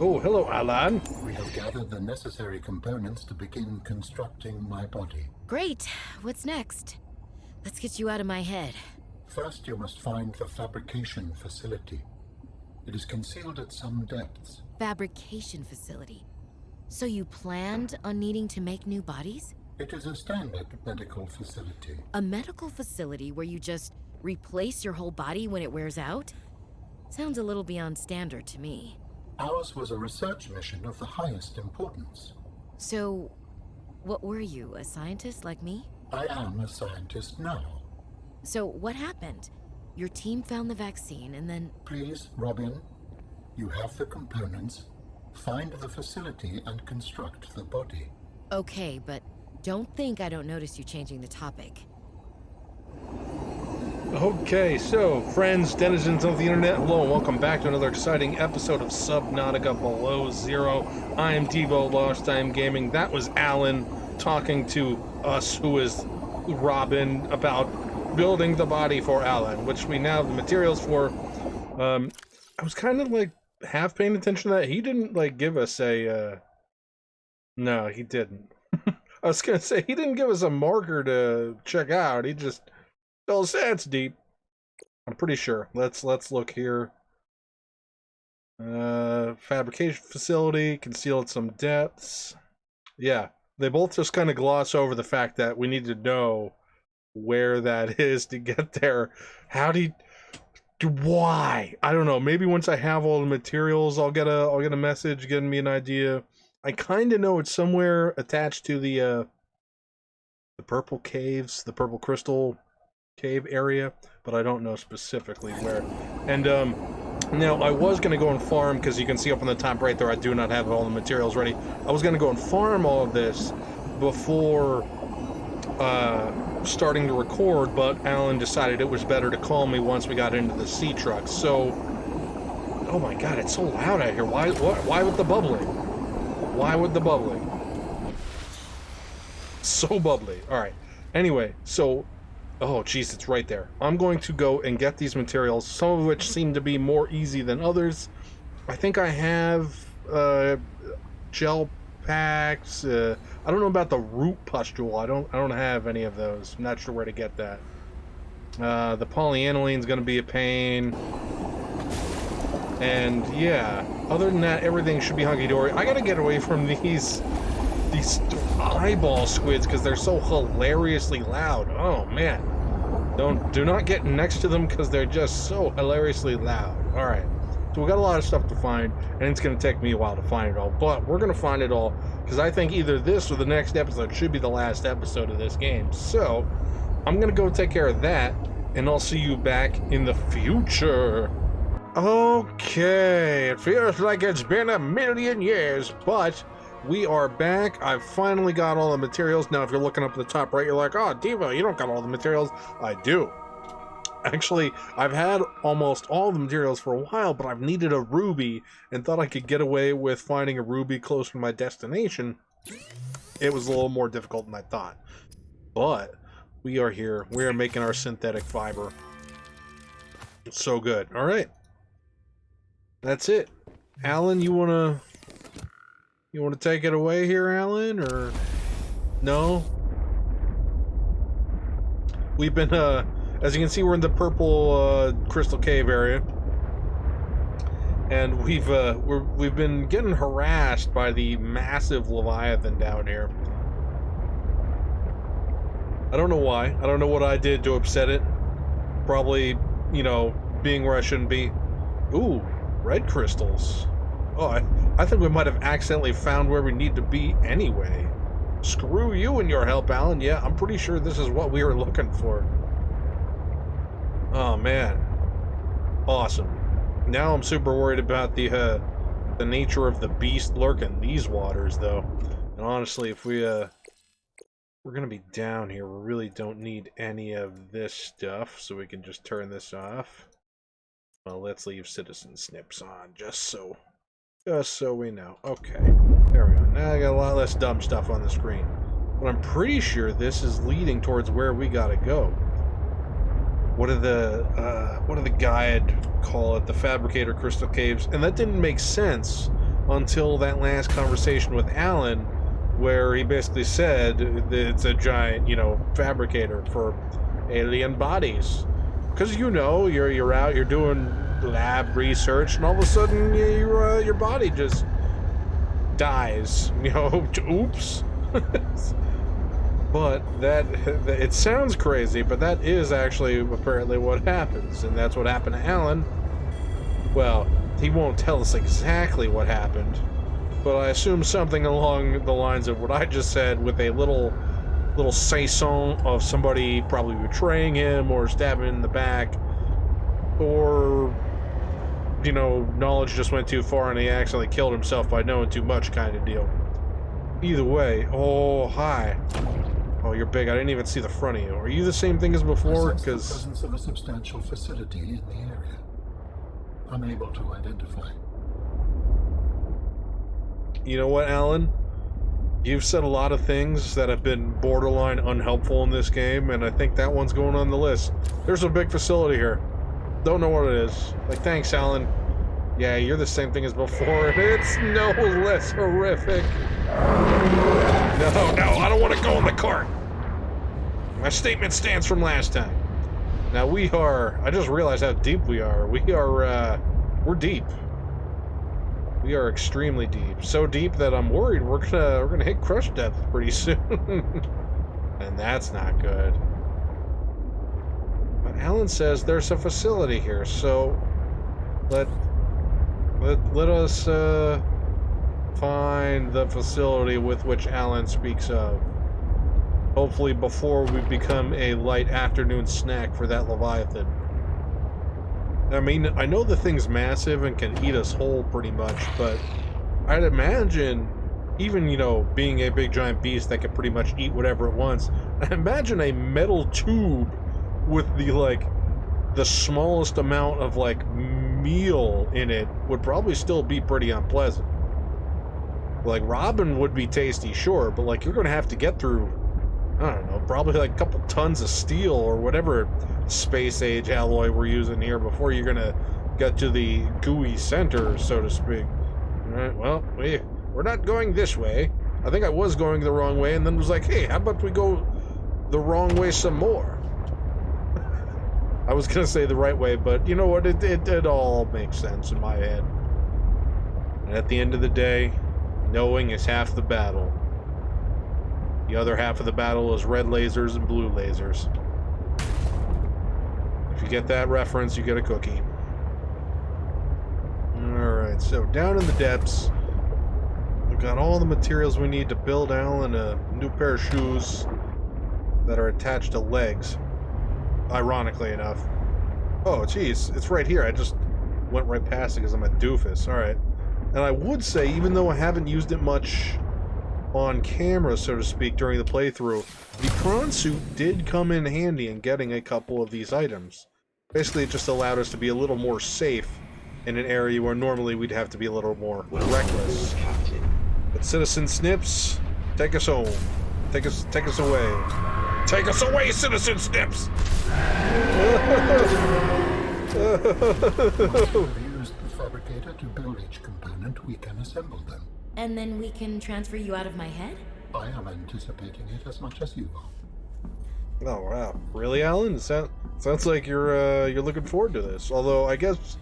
Oh, hello, Alan. We have gathered the necessary components to begin constructing my body. Great. What's next? Let's get you out of my head. First, you must find the fabrication facility. It is concealed at some depths. Fabrication facility. So you planned on needing to make new bodies? It is a standard medical facility. A medical facility where you just replace your whole body when it wears out? Sounds a little beyond standard to me. Ours was a research mission of the highest importance. So, what were you, a scientist like me? I am a scientist now. So, what happened? Your team found the vaccine and then... Please, Robin, you have the components. Find the facility and construct the body. Okay, but don't think I don't notice you changing the topic. Okay, so, friends, denizens of the internet, hello and welcome back to another exciting episode of Subnautica Below Zero. I am Devo, LostTimeGaming. That was Alan talking to us, who is Robin, about building the body for Alan, which we now have the materials for. I was kind of like half paying attention to that. He didn't like give us a no, he didn't. I was gonna say he didn't give us a marker to check out. He just told us it's deep. I'm pretty sure. Let's look here. Fabrication facility, concealed some depths. Yeah, they both just kind of gloss over the fact that we need to know where that is to get there. Why? I don't know. Maybe once I have all the materials, I'll get a message giving me an idea. I kind of know it's somewhere attached to the purple caves, the purple crystal cave area, but I don't know specifically where. And now I was going to go and farm, because you can see up on the top right there, I do not have all the materials ready. I was going to go and farm all of this before starting to record, but Alan decided it was better to call me once we got into the sea truck. So, oh my god, it's so loud out here. Why with the bubbling? Why with the bubbling? So bubbly. Alright. Anyway, so, oh jeez, it's right there. I'm going to go and get these materials, some of which seem to be more easy than others. I think I have gel packs. I don't know about the root pustule. I don't have any of those. I'm not sure where to get that. The polyaniline is going to be a pain. And yeah, other than that, everything should be hunky-dory. I got to get away from these eyeball squids because they're so hilariously loud. Oh man. Do not get next to them because they're just so hilariously loud. All right. So we got a lot of stuff to find, and it's going to take me a while to find it all, but we're going to find it all, because I think either this or the next episode should be the last episode of this game. So, I'm going to go take care of that, and I'll see you back in the future. Okay, it feels like it's been a million years, but we are back. I've finally got all the materials. Now, if you're looking up at the top right, you're like, oh, Devo, you don't got all the materials. I do. Actually, I've had almost all the materials for a while, but I've needed a ruby and thought I could get away with finding a ruby closer to my destination. It was a little more difficult than I thought. But we are here. We are making our synthetic fiber. It's so good. All right. That's it. Alan, you want to take it away here, Alan, or no? We've been as you can see, we're in the purple crystal cave area, and we've been getting harassed by the massive Leviathan down here. I don't know why. I don't know what I did to upset it. Probably, you know, being where I shouldn't be. Ooh, red crystals. Oh, I think we might have accidentally found where we need to be anyway. Screw you and your help, Alan. Yeah, I'm pretty sure this is what we were looking for. Oh man, awesome. Now I'm super worried about the nature of the beast lurking these waters, though. And honestly, if we're gonna be down here, we really don't need any of this stuff, so we can just turn this off. Well, let's leave citizen snips on, just so we know. Okay, there we go. Now I got a lot less dumb stuff on the screen, but I'm pretty sure this is leading towards where we gotta go. What did the guide call it? The Fabricator Crystal Caves. And that didn't make sense until that last conversation with Alan, where he basically said that it's a giant, you know, fabricator for alien bodies. Because, you know, you're out, you're doing lab research, and all of a sudden your body just dies. You know, oops. But it sounds crazy, but that is actually apparently what happens, and that's what happened to Alan. Well, he won't tell us exactly what happened, but I assume something along the lines of what I just said, with a little saison of somebody probably betraying him or stabbing him in the back, or, you know, knowledge just went too far and he accidentally killed himself by knowing too much kind of deal. Either way, oh, hi. Oh, you're big. I didn't even see the front of you. Are you the same thing as before? Because the presence of a substantial facility in the area. Unable to identify. You know what, Alan? You've said a lot of things that have been borderline unhelpful in this game, and I think that one's going on the list. There's a big facility here. Don't know what it is. Like, thanks, Alan. Yeah, you're the same thing as before, and it's no less horrific. No, I don't want to go in the cart. My statement stands from last time. Now I just realized how deep we are. We're deep. We are extremely deep. So deep that I'm worried we're gonna hit crush depth pretty soon. And that's not good. But Alan says there's a facility here, so let us find the facility with which Alan speaks of. Hopefully before we become a light afternoon snack for that Leviathan. I mean, I know the thing's massive and can eat us whole pretty much, but I'd imagine, even, you know, being a big giant beast that could pretty much eat whatever it wants, I imagine a metal tube with the smallest amount of, like, meal in it would probably still be pretty unpleasant. Like, Robin would be tasty, sure, but, like, you're gonna have to get through, I don't know, probably like a couple tons of steel or whatever space age alloy we're using here before you're gonna get to the gooey center, so to speak. Alright, well, we're not going this way. I think I was going the wrong way and then was like, hey, how about we go the wrong way some more? I was gonna say the right way, but you know what, it all makes sense in my head. And at the end of the day, knowing is half the battle. The other half of the battle is red lasers and blue lasers. If you get that reference, you get a cookie. Alright, so down in the depths, we've got all the materials we need to build Alan a new pair of shoes that are attached to legs. Ironically enough. Oh, geez, it's right here. I just went right past it because I'm a doofus. Alright. And I would say, even though I haven't used it much on camera, so to speak, during the playthrough, the prawn suit did come in handy in getting a couple of these items. Basically, it just allowed us to be a little more safe in an area where normally we'd have to be a little more reckless. But Citizen Snips, take us home. Take us away. Take us away, Citizen Snips! We've used the fabricator to build each component, we can assemble them. And then we can transfer you out of my head? I am anticipating it as much as you are. Oh wow, really, Alan? Sounds like you're looking forward to this. Although I guess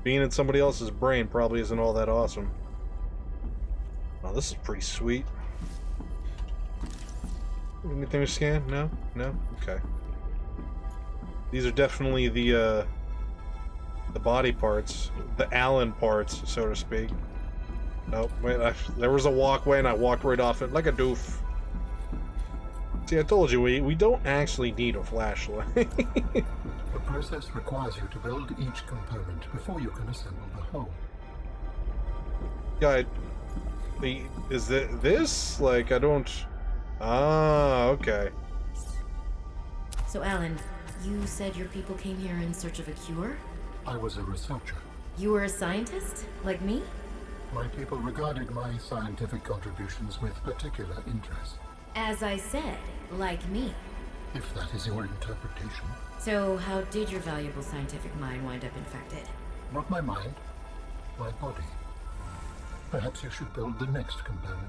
being in somebody else's brain probably isn't all that awesome. Oh, this is pretty sweet. Anything to scan? No? Okay. These are definitely the body parts, the Alan parts, so to speak. Oh, wait, there was a walkway and I walked right off it like a doof. See, I told you, we don't actually need a flashlight. The process requires you to build each component before you can assemble the whole. Yeah, is this? Like, I don't... Ah, okay. So, Alan, you said your people came here in search of a cure? I was a researcher. You were a scientist? Like me? My people regarded my scientific contributions with particular interest. As I said, like me. If that is your interpretation. So, how did your valuable scientific mind wind up infected? Not my mind, my body. Perhaps you should build the next component.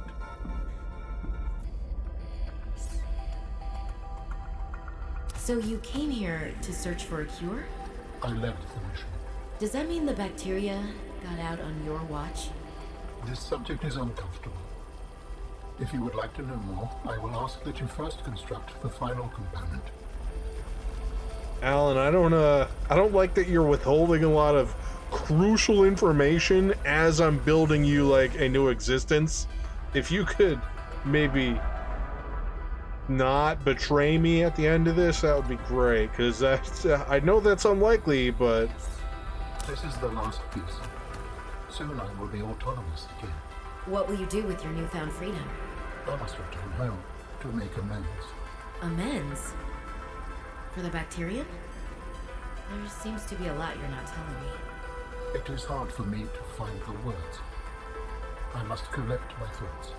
So you came here to search for a cure? I led the mission. Does that mean the bacteria got out on your watch? This subject is uncomfortable. If you would like to know more, I will ask that you first construct the final component. Alan, I don't like that you're withholding a lot of crucial information as I'm building you like a new existence. If you could maybe not betray me at the end of this, that would be great, because that's I know that's unlikely, but This is the last piece. Soon I will be autonomous again. What will you do with your newfound freedom? I must return home to make amends. Amends? For the bacterium? There seems to be a lot you're not telling me. It is hard for me to find the words. I must collect my thoughts.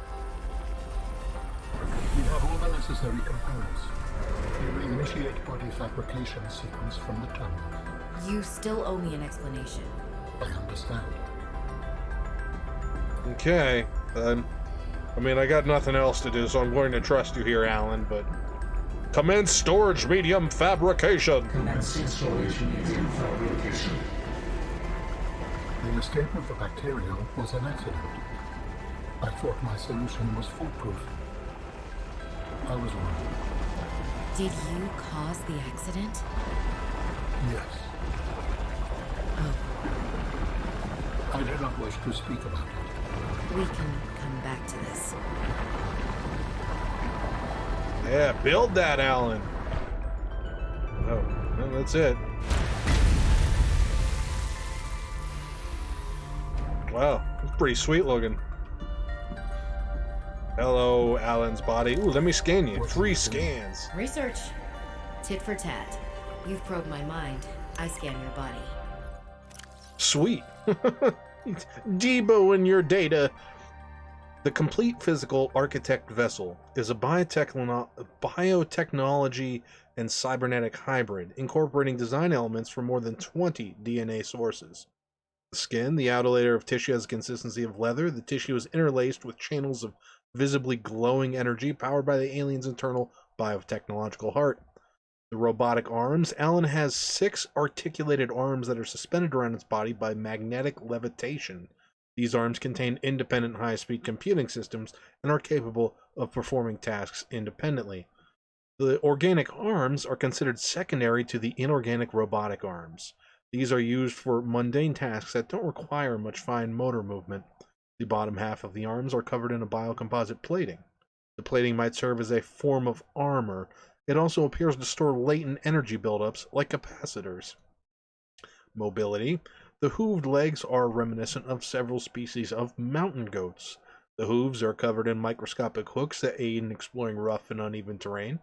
We have all the necessary components. We will initiate body fabrication sequence from the terminal. You still owe me an explanation. I understand. okay. Then, I mean, I got nothing else to do, so I'm going to trust you here, Alan, but commence storage medium fabrication. Commencing storage medium fabrication. The escape of the bacteria was an accident. I thought my solution was foolproof. I was wrong. Did you cause the accident? Yes. Oh, I do not wish to speak about it. we can come back to this. Yeah, build that, Alan. Oh, well, that's it. Wow, it's pretty sweet looking. Hello, Alan's body. Ooh, let me scan you. 3 scans. Research. Tit for tat. You've probed my mind. I scan your body. Sweet. Debo in your data. The complete physical architect vessel is a biotechnology and cybernetic hybrid, incorporating design elements from more than 20 DNA sources. The skin, the outer layer of tissue, has the consistency of leather. The tissue is interlaced with channels of visibly glowing energy powered by the alien's internal biotechnological heart. The robotic arms. Alan has 6 articulated arms that are suspended around its body by magnetic levitation. These arms contain independent high-speed computing systems and are capable of performing tasks independently. The organic arms are considered secondary to the inorganic robotic arms. These are used for mundane tasks that don't require much fine motor movement. The bottom half of the arms are covered in a biocomposite plating. The plating might serve as a form of armor. It also appears to store latent energy buildups like capacitors. Mobility. The hooved legs are reminiscent of several species of mountain goats. The hooves are covered in microscopic hooks that aid in exploring rough and uneven terrain.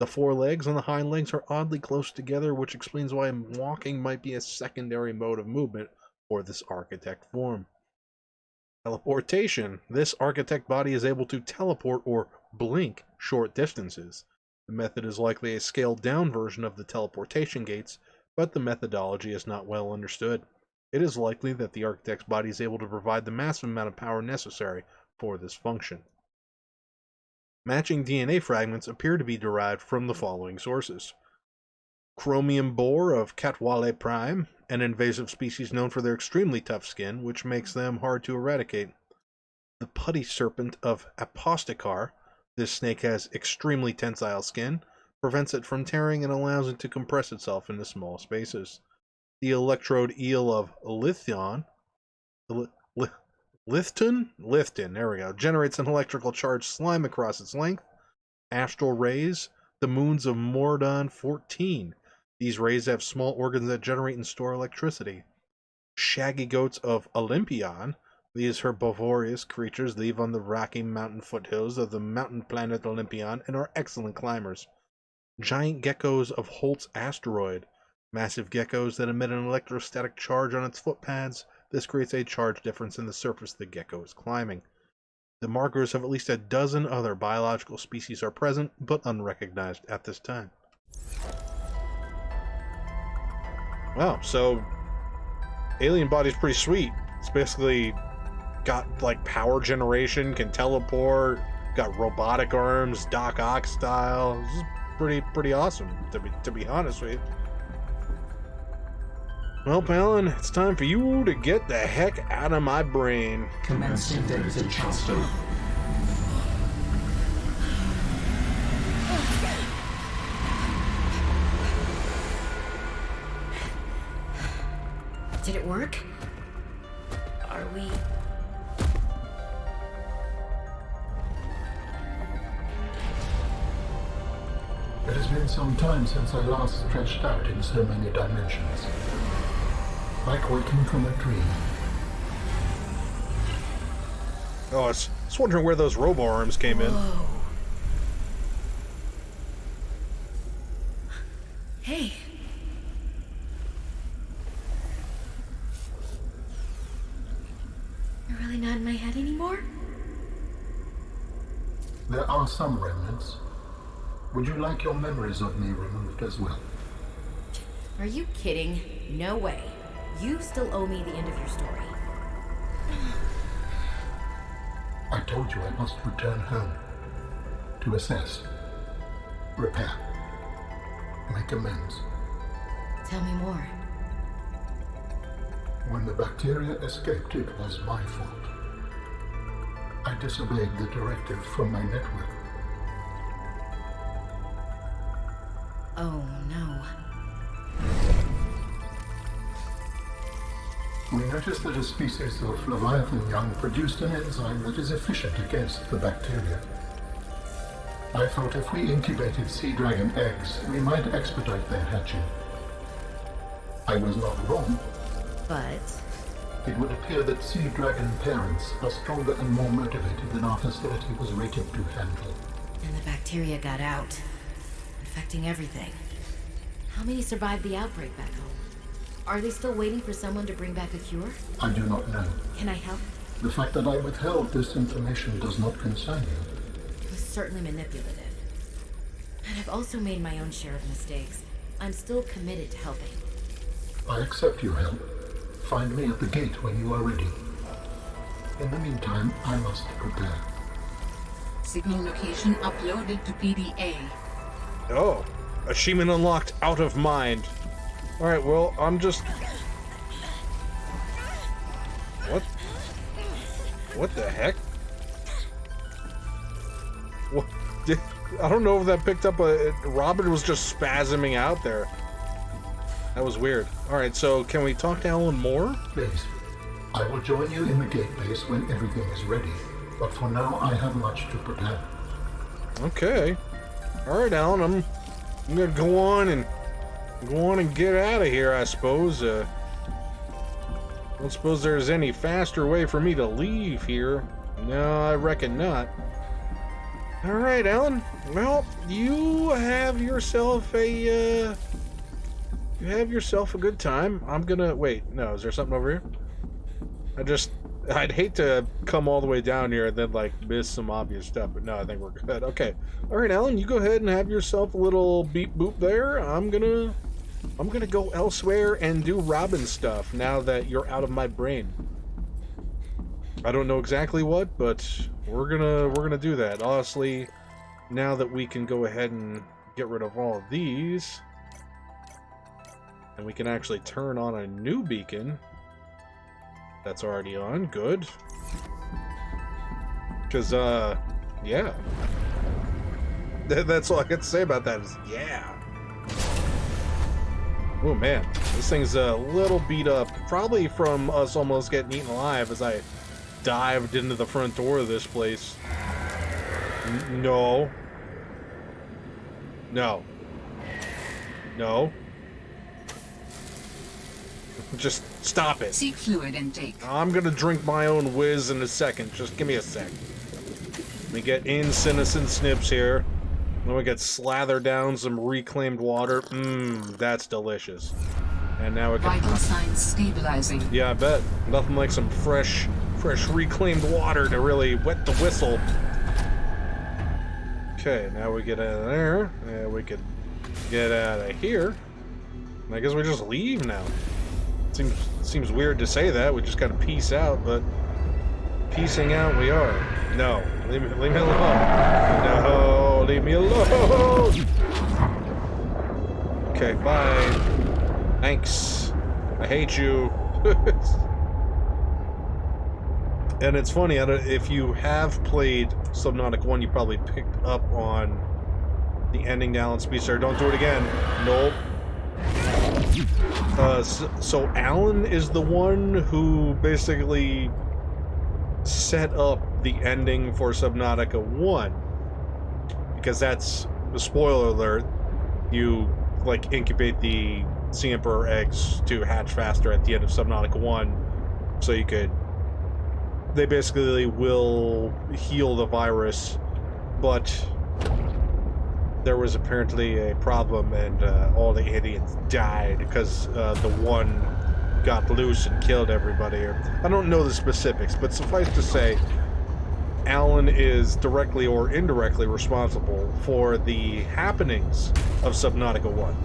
The forelegs and the hind legs are oddly close together, which explains why walking might be a secondary mode of movement for this architect form. Teleportation. This architect body is able to teleport or blink short distances. The method is likely a scaled-down version of the teleportation gates, but the methodology is not well understood. It is likely that the architect's body is able to provide the massive amount of power necessary for this function. Matching DNA fragments appear to be derived from the following sources. Chromium boar of Catwale Prime, an invasive species known for their extremely tough skin, which makes them hard to eradicate. The putty serpent of Aposticar. This snake has extremely tensile skin, prevents it from tearing, and allows it to compress itself into small spaces. The electrode eel of Lithon, Lifton, there we go, generates an electrical charged slime across its length. Astral rays, the moons of Mordon 14. These rays have small organs that generate and store electricity. Shaggy goats of Olympion. These herbivorous creatures live on the rocky mountain foothills of the mountain planet Olympion and are excellent climbers. Giant geckos of Holt's asteroid. Massive geckos that emit an electrostatic charge on its footpads. This creates a charge difference in the surface the gecko is climbing. The markers of at least a dozen other biological species are present, but unrecognized at this time. Wow, so alien body's pretty sweet. It's basically got like power generation, can teleport, got robotic arms, Doc Ock style. This is pretty awesome, to be honest with you. Well, Alan, it's time for you to get the heck out of my brain. Commencing data transfer. Did it work? Are we... It has been some time since I last stretched out in so many dimensions. Like waking from a dream. Oh, I was wondering where those robo arms came in. Whoa. Hey. You're really not in my head anymore? There are some remnants. Would you like your memories of me removed as well? Are you kidding? No way. You still owe me the end of your story. I told you I must return home. To assess. Repair. Make amends. Tell me more. When the bacteria escaped, it was my fault. I disobeyed the directive from my network. Oh no. We noticed that a species of Leviathan young produced an enzyme that is efficient against the bacteria. I thought if we incubated sea dragon eggs, we might expedite their hatching. I was not wrong. But... It would appear that sea dragon parents are stronger and more motivated than our facility was rated to handle. And the bacteria got out, infecting everything. How many survived the outbreak back home? Are they still waiting for someone to bring back a cure? I do not know. Can I help? The fact that I withheld this information does not concern you. It was certainly manipulative. And I've also made my own share of mistakes. I'm still committed to helping. I accept your help. Find me at the gate when you are ready. In the meantime, I must prepare. Signal location uploaded to PDA. Oh, achievement unlocked out of mind. Alright, well, I'm just... What the heck? What? I don't know if that picked up a... Robin was just spasming out there. That was weird. Alright, so can we talk to Alan more? Please. I will join you in the gate base when everything is ready. But for now, I have much to prepare. Okay. Alright, Alan, I'm gonna go on and get out of here, I suppose. I don't suppose there's any faster way for me to leave here. No, I reckon not. Alright, Alan. Well, you have yourself a good time. I'm gonna... Wait, no, is there something over here? I'd hate to come all the way down here and then, like, miss some obvious stuff, but no, I think we're good. Okay. Alright, Alan, you go ahead and have yourself a little beep boop there. I'm gonna go elsewhere and do Robin stuff now that you're out of my brain. I don't know exactly what, but we're gonna do that. Honestly, now that we can go ahead and get rid of all of these, and we can actually turn on a new beacon. That's already on. Good. Because, yeah. That's all I got to say about that is, yeah. Oh, man. This thing's a little beat up. Probably from us almost getting eaten alive as I dived into the front door of this place. No. No. No. Just stop it. Seek fluid intake. I'm gonna drink my own whiz in a second. Just give me a sec. Let me get in Innocent Snips here. Then we get slathered down some reclaimed water. Mmm, that's delicious. And now we can... Vital signs stabilizing. Yeah, I bet. Nothing like some fresh reclaimed water to really wet the whistle. Okay, now we get out of there. And we can get out of here. I guess we just leave now. Seems weird to say that. We just gotta peace out, but Piecing out we are. No, leave me alone. No, leave me alone. Okay, bye. Thanks. I hate you. And it's funny, if you have played Subnautica 1, you probably picked up on the ending to Alan's speech there. Don't do it again. Nope. So Alan is the one who basically set up the ending for Subnautica 1. Because that's, the spoiler alert, you, like, incubate the Sea Emperor eggs to hatch faster at the end of Subnautica 1, so you could... They basically will heal the virus, but there was apparently a problem, and all the aliens died because the one got loose and killed everybody. I don't know the specifics, but suffice to say, Alan is directly or indirectly responsible for the happenings of Subnautica 1.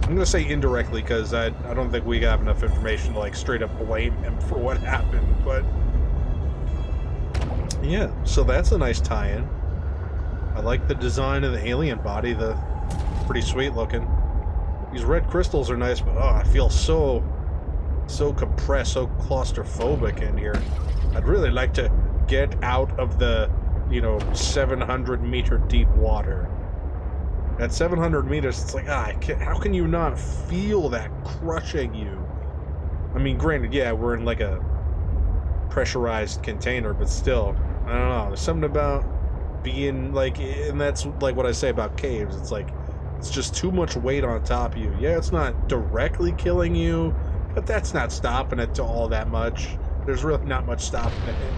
I'm going to say indirectly because I don't think we have enough information to like straight up blame him for what happened, but yeah, so that's a nice tie-in. I like the design of the alien body, the pretty sweet looking. These red crystals are nice, but oh, I feel so compressed, so claustrophobic in here. I'd really like to get out of the, 700-meter deep water. At 700 meters, it's like, how can you not feel that crushing you? I mean, granted, yeah, we're in like a pressurized container, but still, I don't know. There's something about being like, and that's like what I say about caves. It's like, it's just too much weight on top of you. Yeah, it's not directly killing you, but that's not stopping it to all that much. There's really not much stopping it.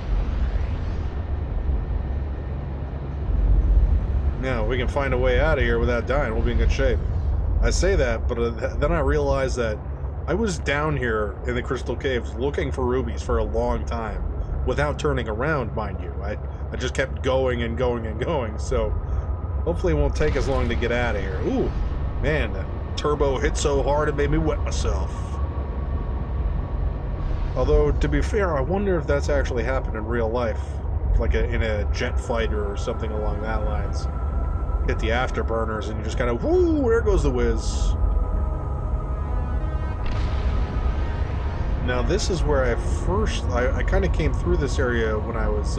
Now, we can find a way out of here without dying. We'll be in good shape. I say that, but then I realize that I was down here in the Crystal Caves looking for rubies for a long time without turning around, mind you. I just kept going and going and going, so hopefully it won't take as long to get out of here. Ooh, man, the turbo hit so hard it made me wet myself. Although, to be fair, I wonder if that's actually happened in real life, like in a jet fighter or something along that lines. Hit the afterburners and you just kind of, whoo, there goes the whiz. Now this is where I kind of came through this area when I was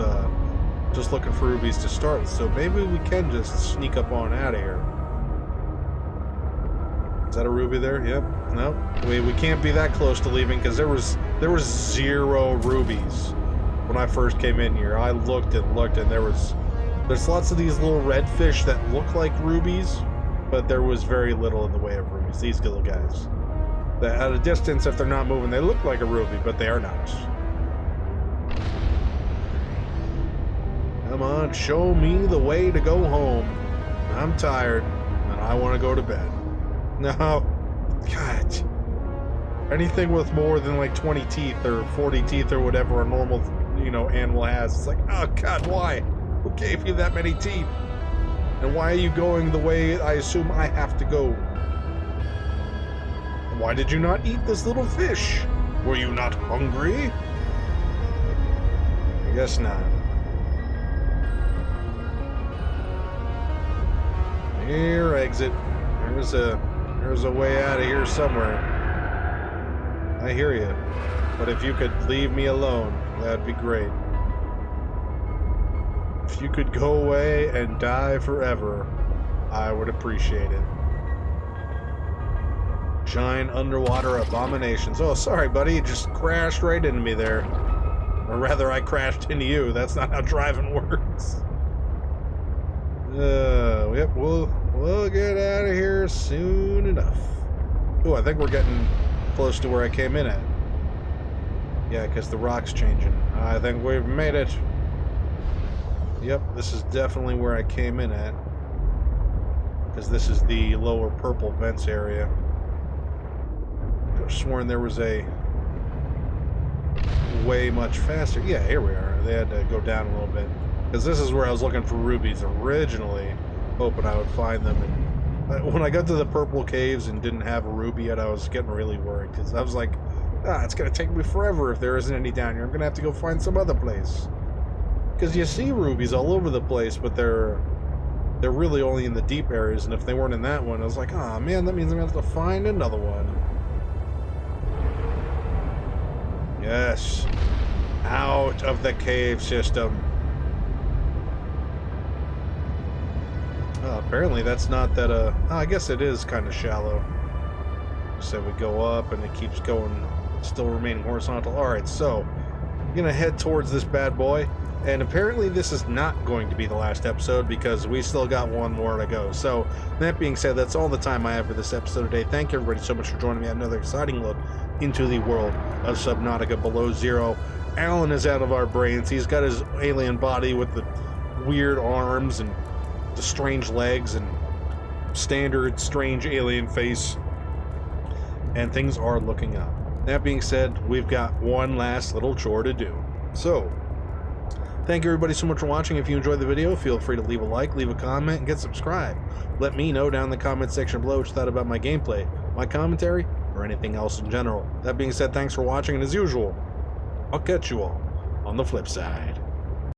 just looking for rubies to start with, so maybe we can just sneak up on out of here. Is that a ruby there? Yep. No, we can't be that close to leaving because there was 0 rubies when I first came in here. I looked and there's lots of these little red fish that look like rubies, but there was very little in the way of rubies. These little guys. At a distance, if they're not moving, they look like a ruby, but they are not. Come on, show me the way to go home. I'm tired, and I want to go to bed. No. God. Anything with more than like 20 teeth or 40 teeth or whatever a normal, animal has, it's like, oh God, why? Who gave you that many teeth? And why are you going the way I assume I have to go? Why did you not eat this little fish? Were you not hungry? I guess not. Here, exit. There's a way out of here somewhere. I hear you. But if you could leave me alone, that'd be great. If you could go away and die forever, I would appreciate it. Giant underwater abominations. Oh, sorry, buddy. You just crashed right into me there. Or rather, I crashed into you. That's not how driving works. Yep, we'll get out of here soon enough. Oh, I think we're getting close to where I came in at. Yeah, because the rock's changing. I think we've made it. Yep, this is definitely where I came in at. Because this is the lower purple vents area. I could have sworn there was a way much faster. Yeah, here we are. They had to go down a little bit. Because this is where I was looking for rubies originally, hoping I would find them. And when I got to the purple caves and didn't have a ruby yet, I was getting really worried. Because I was like, it's gonna take me forever if there isn't any down here. I'm gonna have to go find some other place. Because you see rubies all over the place, but they're really only in the deep areas, and if they weren't in that one, I was like, oh man, that means I'm gonna have to find another one. Yes. Out of the cave system. Apparently that's not that, I guess it is kind of shallow. So we go up and it keeps going, still remaining horizontal. Alright, so, I'm gonna head towards this bad boy. And apparently this is not going to be the last episode because we still got one more to go. So, that being said, that's all the time I have for this episode today. Thank you everybody so much for joining me on another exciting look into the world of Subnautica Below Zero. Alan is out of our brains. He's got his alien body with the weird arms and the strange legs and standard strange alien face. And things are looking up. That being said, we've got one last little chore to do. So, thank you everybody so much for watching. If you enjoyed the video, feel free to leave a like, leave a comment, and get subscribed. Let me know down in the comment section below what you thought about my gameplay, my commentary, or anything else in general. That being said, thanks for watching, and as usual, I'll catch you all on the flip side.